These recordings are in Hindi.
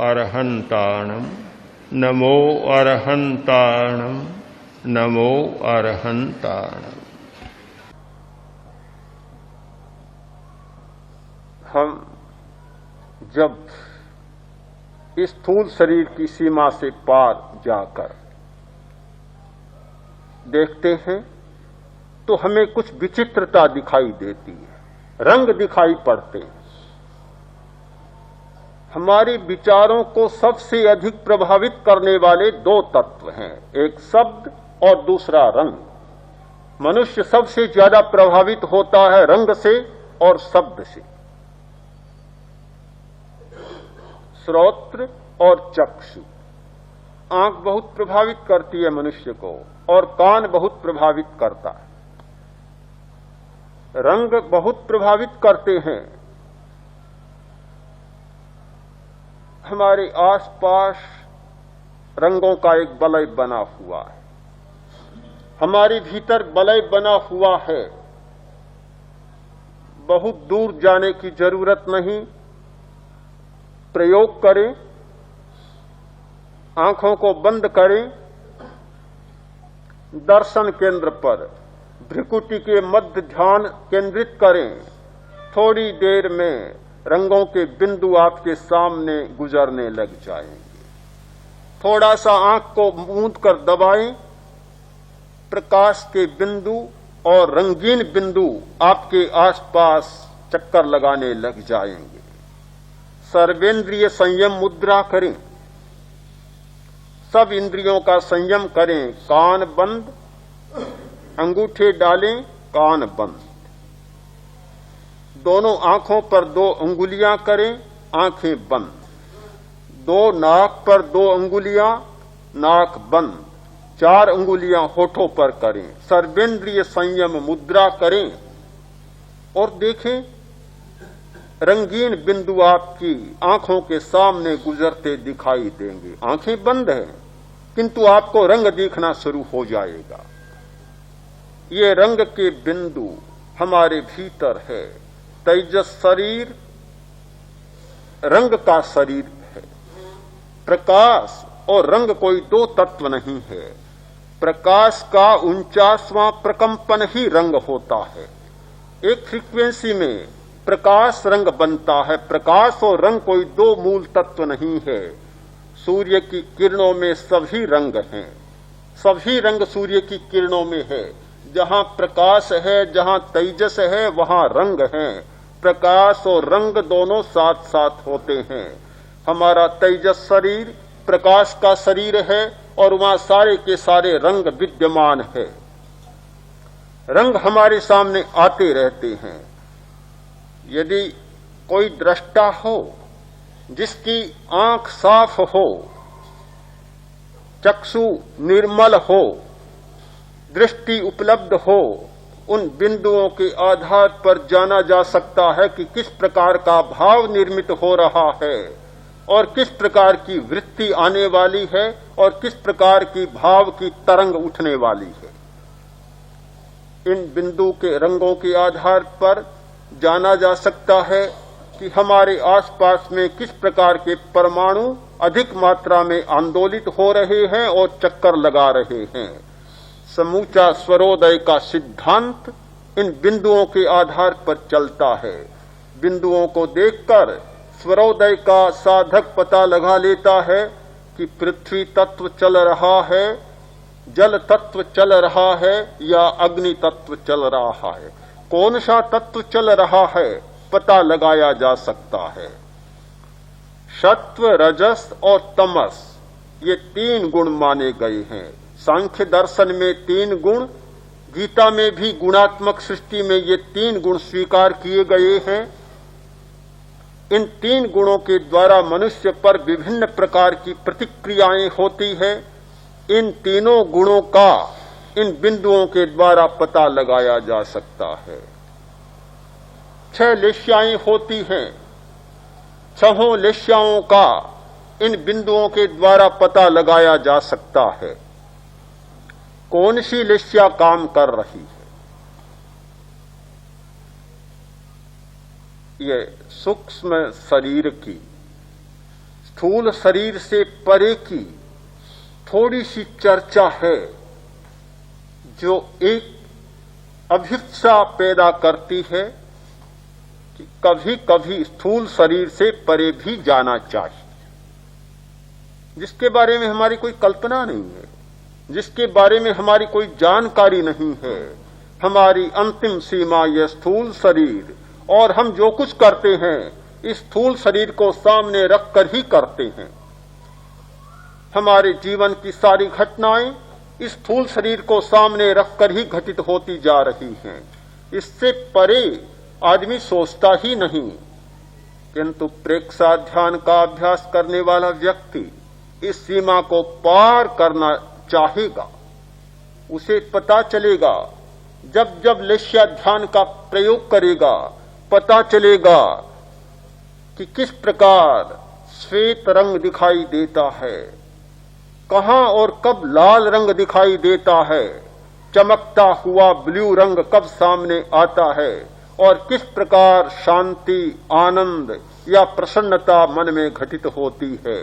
अरहन्ताणम् नमो अरहन्ताणम् नमो अरहन्ताणम्। हम जब इस स्थूल शरीर की सीमा से पार जाकर देखते हैं तो हमें कुछ विचित्रता दिखाई देती है, रंग दिखाई पड़ते हैं। हमारे विचारों को सबसे अधिक प्रभावित करने वाले दो तत्व हैं, एक शब्द और दूसरा रंग। मनुष्य सबसे ज्यादा प्रभावित होता है रंग से और शब्द से। श्रोत्र और चक्षु, आंख बहुत प्रभावित करती है मनुष्य को और कान बहुत प्रभावित करता है। रंग बहुत प्रभावित करते हैं। हमारे आसपास रंगों का एक वलय बना हुआ है, हमारे भीतर वलय बना हुआ है। बहुत दूर जाने की जरूरत नहीं, प्रयोग करें, आंखों को बंद करें, दर्शन केंद्र पर भ्रिकुटी के मध्य ध्यान केंद्रित करें। थोड़ी देर में रंगों के बिंदु आपके सामने गुजरने लग जाएंगे। थोड़ा सा आंख को मूंद कर दबाएं, प्रकाश के बिंदु और रंगीन बिंदु आपके आसपास चक्कर लगाने लग जाएंगे। सर्वेंद्रिय संयम मुद्रा करें, सब इंद्रियों का संयम करें। कान बंद, अंगूठे डालें, कान बंद। दोनों आंखों पर 2 अंगुलियां करें, आंखें बंद। 2 नाक पर 2 अंगुलियां, नाक बंद। 4 अंगुलियां होठों पर करें। सर्वेंद्रिय संयम मुद्रा करें और देखें रंगीन बिंदु आपकी आंखों के सामने गुजरते दिखाई देंगे। आंखें बंद हैं किंतु आपको रंग दिखना शुरू हो जाएगा। ये रंग के बिंदु हमारे भीतर है। तेजस शरीर रंग का शरीर है। प्रकाश और रंग कोई 2 तत्व नहीं है। प्रकाश का 49वां प्रकंपन ही रंग होता है। एक फ्रीक्वेंसी में प्रकाश रंग बनता है। प्रकाश और रंग कोई 2 मूल तत्व नहीं है। सूर्य की किरणों में सभी रंग हैं, सभी रंग सूर्य की किरणों में है। जहां प्रकाश है, जहां तेजस है, वहां रंग है। प्रकाश और रंग दोनों साथ साथ होते हैं। हमारा तेजस शरीर प्रकाश का शरीर है और वहां सारे के सारे रंग विद्यमान है। रंग हमारे सामने आते रहते हैं। यदि कोई दृष्टा हो जिसकी आंख साफ हो, चक्षु निर्मल हो, दृष्टि उपलब्ध हो, उन बिंदुओं के आधार पर जाना जा सकता है कि किस प्रकार का भाव निर्मित हो रहा है और किस प्रकार की वृत्ति आने वाली है और किस प्रकार की भाव की तरंग उठने वाली है। इन बिंदु के रंगों के आधार पर जाना जा सकता है कि हमारे आसपास में किस प्रकार के परमाणु अधिक मात्रा में आंदोलित हो रहे हैं और चक्कर लगा रहे हैं। समूचा स्वरोदय का सिद्धांत इन बिंदुओं के आधार पर चलता है। बिंदुओं को देखकर स्वरोदय का साधक पता लगा लेता है कि पृथ्वी तत्व चल रहा है, जल तत्व चल रहा है या अग्नि तत्व चल रहा है। कौन सा तत्व चल रहा है पता लगाया जा सकता है। सत्व, रजस और तमस ये 3 गुण माने गए हैं। सांख्य दर्शन में 3 गुण, गीता में भी गुणात्मक सृष्टि में ये 3 गुण स्वीकार किए गए हैं। इन 3 गुणों के द्वारा मनुष्य पर विभिन्न प्रकार की प्रतिक्रियाएं होती है। इन तीनों गुणों का इन बिंदुओं के द्वारा पता लगाया जा सकता है। 6 लेश्याएं होती हैं। 6 लेश्याओं का इन बिंदुओं के द्वारा पता लगाया जा सकता है। कौन सी लेश्या काम कर रही है? ये सूक्ष्म शरीर की स्थूल शरीर से परे की थोड़ी सी चर्चा है जो एक अभिप्सा पैदा करती है कि कभी कभी स्थूल शरीर से परे भी जाना चाहिए, जिसके बारे में हमारी कोई कल्पना नहीं है, जिसके बारे में हमारी कोई जानकारी नहीं है। हमारी अंतिम सीमा यह स्थूल शरीर, और हम जो कुछ करते हैं इस स्थूल शरीर को सामने रखकर ही करते हैं। हमारे जीवन की सारी घटनाएं इस स्थूल शरीर को सामने रखकर ही घटित होती जा रही हैं। इससे परे आदमी सोचता ही नहीं, किंतु प्रेक्षा ध्यान का अभ्यास करने वाला व्यक्ति इस सीमा को पार करना चाहेगा। उसे पता चलेगा, जब जब लेश्या ध्यान का प्रयोग करेगा पता चलेगा कि किस प्रकार श्वेत रंग दिखाई देता है, कहां और कब लाल रंग दिखाई देता है, चमकता हुआ ब्लू रंग कब सामने आता है, और किस प्रकार शांति, आनंद या प्रसन्नता मन में घटित होती है।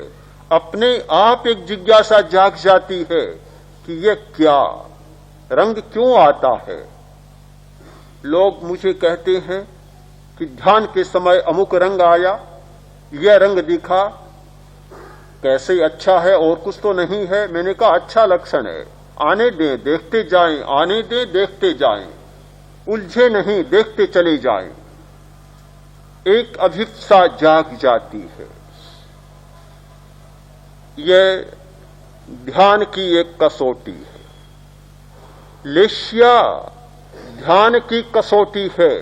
अपने आप एक जिज्ञासा जाग जाती है कि यह क्या रंग क्यों आता है। लोग मुझे कहते हैं कि ध्यान के समय अमुक रंग आया, यह रंग दिखा, कैसे अच्छा है और कुछ तो नहीं है। मैंने कहा अच्छा लक्षण है, आने दें देखते जाएं, आने दें देखते जाएं, उलझे नहीं देखते चले जाएं। एक अभिप्सा जाग जाती है। यह ध्यान की एक कसौटी है। लेश्या ध्यान की कसौटी है।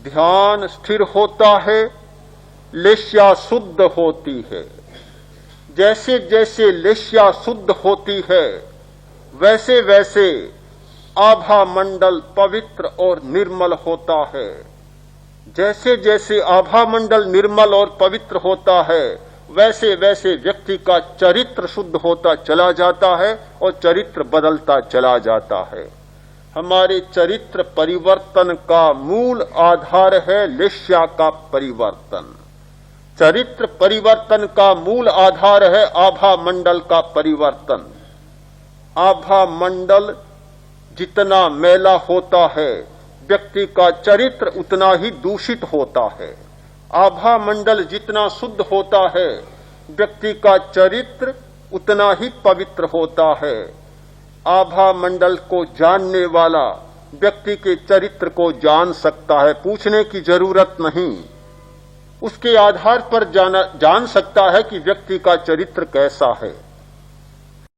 ध्यान स्थिर होता है, लेश्या शुद्ध होती है। जैसे जैसे लेश्या शुद्ध होती है वैसे वैसे आभा मंडल पवित्र और निर्मल होता है। जैसे जैसे आभा मंडल निर्मल और पवित्र होता है वैसे वैसे व्यक्ति का चरित्र शुद्ध होता चला जाता है और चरित्र बदलता चला जाता है। हमारे चरित्र परिवर्तन का मूल आधार है लेश्या का परिवर्तन। चरित्र परिवर्तन का मूल आधार है आभा मंडल का परिवर्तन। आभा मंडल जितना मैला होता है व्यक्ति का चरित्र उतना ही दूषित होता है। आभा मंडल जितना शुद्ध होता है व्यक्ति का चरित्र उतना ही पवित्र होता है। आभा मंडल को जानने वाला व्यक्ति के चरित्र को जान सकता है, पूछने की जरूरत नहीं। उसके आधार पर जान सकता है कि व्यक्ति का चरित्र कैसा है।